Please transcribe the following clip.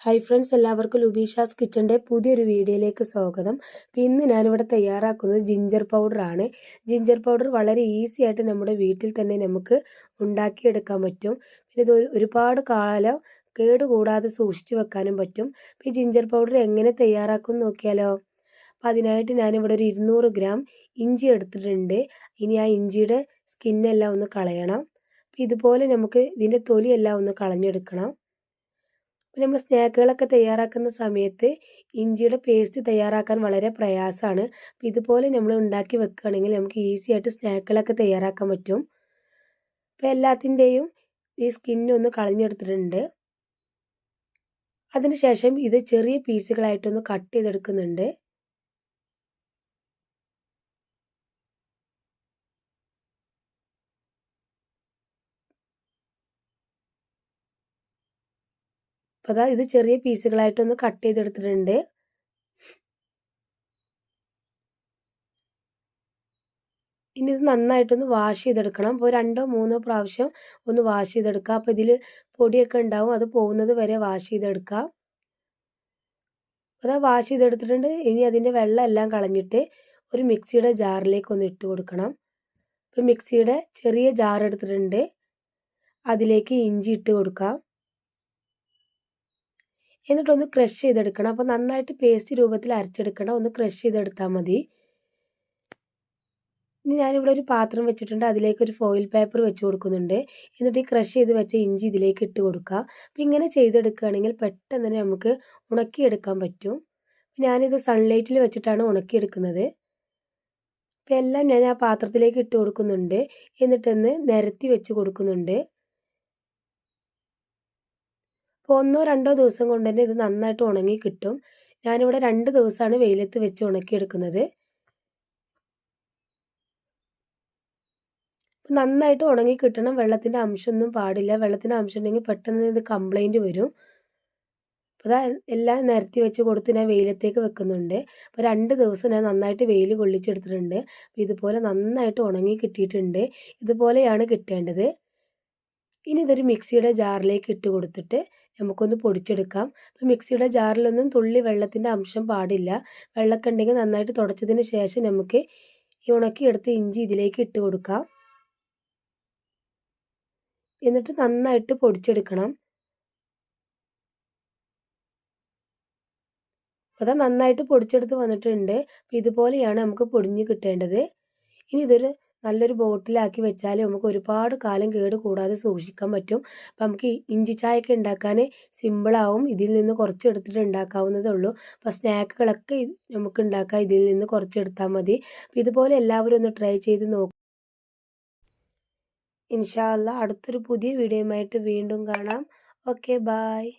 Hi friends, എല്ലാവർക്കും ലുബീഷാസ് കിച്ചൻ്റെ പുതിയൊരു വീഡിയോയിലേക്ക് സ്വാഗതം. അപ്പോൾ ഇന്ന് ഞാനിവിടെ തയ്യാറാക്കുന്നത് ജിഞ്ചർ പൗഡറാണ്. ജിഞ്ചർ പൗഡർ വളരെ ഈസി ആയിട്ട് നമ്മുടെ വീട്ടിൽ തന്നെ നമുക്ക് ഉണ്ടാക്കിയെടുക്കാൻ പറ്റും. പിന്നെ ഇത് ഒരുപാട് കാലം കേടുകൂടാതെ സൂക്ഷിച്ചു വെക്കാനും പറ്റും. അപ്പോൾ ഈ ജിഞ്ചർ പൗഡർ എങ്ങനെ തയ്യാറാക്കും നോക്കിയാലോ. അപ്പോൾ അതിനായിട്ട് ഞാനിവിടെ ഒരു 200 ഗ്രാം ഇഞ്ചി എടുത്തിട്ടുണ്ട്. ഇനി ആ ഇഞ്ചിയുടെ സ്കിന്നെല്ലാം ഒന്ന് കളയണം. അപ്പോൾ ഇതുപോലെ നമുക്ക് ഇതിൻ്റെ തൊലിയെല്ലാം ഒന്ന് കളഞ്ഞെടുക്കണം. അപ്പോൾ നമ്മൾ സ്നാക്കുകളൊക്കെ തയ്യാറാക്കുന്ന സമയത്ത് ഇഞ്ചിയുടെ പേസ്റ്റ് തയ്യാറാക്കാൻ വളരെ പ്രയാസമാണ്. അപ്പോൾ ഇതുപോലെ നമ്മൾ ഉണ്ടാക്കി വെക്കുകയാണെങ്കിൽ നമുക്ക് ഈസി ആയിട്ട് സ്നാക്കുകളൊക്കെ തയ്യാറാക്കാൻ പറ്റും. അപ്പോൾ എല്ലാത്തിൻ്റെയും ഈ സ്കിന്നൊന്ന് കളഞ്ഞെടുത്തിട്ടുണ്ട്. അതിനുശേഷം ഇത് ചെറിയ പീസുകളായിട്ടൊന്ന് കട്ട് ചെയ്തെടുക്കുന്നുണ്ട്. അപ്പോൾ അതാ ഇത് ചെറിയ പീസുകളായിട്ടൊന്ന് കട്ട് ചെയ്തെടുത്തിട്ടുണ്ട്. ഇനി ഇത് നന്നായിട്ടൊന്ന് വാഷ് ചെയ്തെടുക്കണം. അപ്പോൾ 2-3 പ്രാവശ്യം ഒന്ന് വാഷ് ചെയ്തെടുക്കുക. അപ്പോൾ ഇതിൽ പൊടിയൊക്കെ ഉണ്ടാവും, അത് പോകുന്നത് വരെ വാഷ് ചെയ്തെടുക്കുക. അതാ വാഷ് ചെയ്തെടുത്തിട്ടുണ്ട്. ഇനി അതിൻ്റെ വെള്ളം എല്ലാം കളഞ്ഞിട്ട് ഒരു മിക്സിയുടെ ജാറിലേക്ക് ഒന്ന് ഇട്ട് കൊടുക്കണം. അപ്പോൾ മിക്സിയുടെ ചെറിയ ജാർ എടുത്തിട്ടുണ്ട്, അതിലേക്ക് ഇഞ്ചി ഇട്ട് കൊടുക്കാം. എന്നിട്ടൊന്ന് ക്രഷ് ചെയ്തെടുക്കണം. അപ്പോൾ നന്നായിട്ട് പേസ്റ്റ് രൂപത്തിൽ അരച്ചെടുക്കണം, ഒന്ന് ക്രഷ് ചെയ്തെടുത്താൽ മതി. ഇനി ഞാനിവിടെ ഒരു പാത്രം വെച്ചിട്ടുണ്ട്, അതിലേക്ക് ഒരു ഫോയിൽ പേപ്പർ വെച്ച് കൊടുക്കുന്നുണ്ട്. എന്നിട്ട് ഈ ക്രഷ് ചെയ്ത് വെച്ച ഇഞ്ചി ഇതിലേക്ക് ഇട്ട് കൊടുക്കുക. അപ്പോൾ ഇങ്ങനെ ചെയ്തെടുക്കുകയാണെങ്കിൽ പെട്ടെന്ന് തന്നെ നമുക്ക് ഉണക്കിയെടുക്കാൻ പറ്റും. ഞാനിത് സൺലൈറ്റിൽ വെച്ചിട്ടാണ് ഉണക്കിയെടുക്കുന്നത്. അപ്പോൾ എല്ലാം ഞാൻ ആ പാത്രത്തിലേക്ക് ഇട്ട് കൊടുക്കുന്നുണ്ട്. എന്നിട്ടൊന്ന് നിരത്തി വെച്ച് കൊടുക്കുന്നുണ്ട്. അപ്പോൾ 1-2 ദിവസം കൊണ്ട് തന്നെ ഇത് നന്നായിട്ട് ഉണങ്ങി കിട്ടും. ഞാനിവിടെ 2 ദിവസമാണ് വെയിലത്ത് വെച്ച് ഉണക്കിയെടുക്കുന്നത്. നന്നായിട്ട് ഉണങ്ങി കിട്ടണം. വെള്ളത്തിൻ്റെ അംശമൊന്നും പാടില്ല. വെള്ളത്തിൻ്റെ അംശം ഉണ്ടെങ്കിൽ പെട്ടെന്ന് ഇത് കംപ്ലൈൻറ്റ് വരും. അപ്പോൾ എല്ലാം നിരത്തി വെച്ച് കൊടുത്ത് ഞാൻ വെയിലത്തേക്ക് വെക്കുന്നുണ്ട്. അപ്പോൾ 2 ദിവസം ഞാൻ നന്നായിട്ട് വെയിൽ കൊള്ളിച്ചെടുത്തിട്ടുണ്ട്. അപ്പോൾ ഇതുപോലെ നന്നായിട്ട് ഉണങ്ങി കിട്ടിയിട്ടുണ്ട്. ഇതുപോലെയാണ് കിട്ടേണ്ടത്. ഇനി ഇതൊരു മിക്സിയുടെ ജാറിലേക്ക് ഇട്ട് കൊടുത്തിട്ട് നമുക്കൊന്ന് പൊടിച്ചെടുക്കാം. അപ്പോൾ മിക്സിയുടെ ജാറിലൊന്നും തുള്ളി വെള്ളത്തിൻ്റെ അംശം പാടില്ല. വെള്ളമൊക്കെ ഉണ്ടെങ്കിൽ നന്നായിട്ട് തുടച്ചതിന് ശേഷം നമുക്ക് ഈ ഉണക്കിയെടുത്ത ഇഞ്ചി ഇതിലേക്ക് ഇട്ട് കൊടുക്കാം. എന്നിട്ട് നന്നായിട്ട് പൊടിച്ചെടുക്കണം. അപ്പോൾ നന്നായിട്ട് പൊടിച്ചെടുത്ത് വന്നിട്ടുണ്ട്. അപ്പോൾ ഇതുപോലെയാണ് നമുക്ക് പൊടിഞ്ഞ് കിട്ടേണ്ടത്. ഇനി ഇതൊരു നല്ലൊരു ബോട്ടിലാക്കി വെച്ചാൽ നമുക്ക് ഒരുപാട് കാലം കേട് കൂടാതെ സൂക്ഷിക്കാൻ പറ്റും. അപ്പോൾ നമുക്ക് ഇഞ്ചി ചായയൊക്കെ ഉണ്ടാക്കാൻ സിമ്പിളാവും. ഇതിൽ നിന്ന് കുറച്ചെടുത്തിട്ട് ഉണ്ടാക്കാവുന്നതേ ഉള്ളൂ. അപ്പോൾ സ്നാക്കുകളൊക്കെ നമുക്ക് ഉണ്ടാക്കാം, ഇതിൽ നിന്ന് കുറച്ചെടുത്താൽ മതി. അപ്പോൾ ഇതുപോലെ എല്ലാവരും ഒന്ന് ട്രൈ ചെയ്ത് നോക്കും. ഇൻഷാ അല്ലാഹ് അടുത്തൊരു പുതിയ വീഡിയോയുമായിട്ട് വീണ്ടും കാണാം. Okay, bye.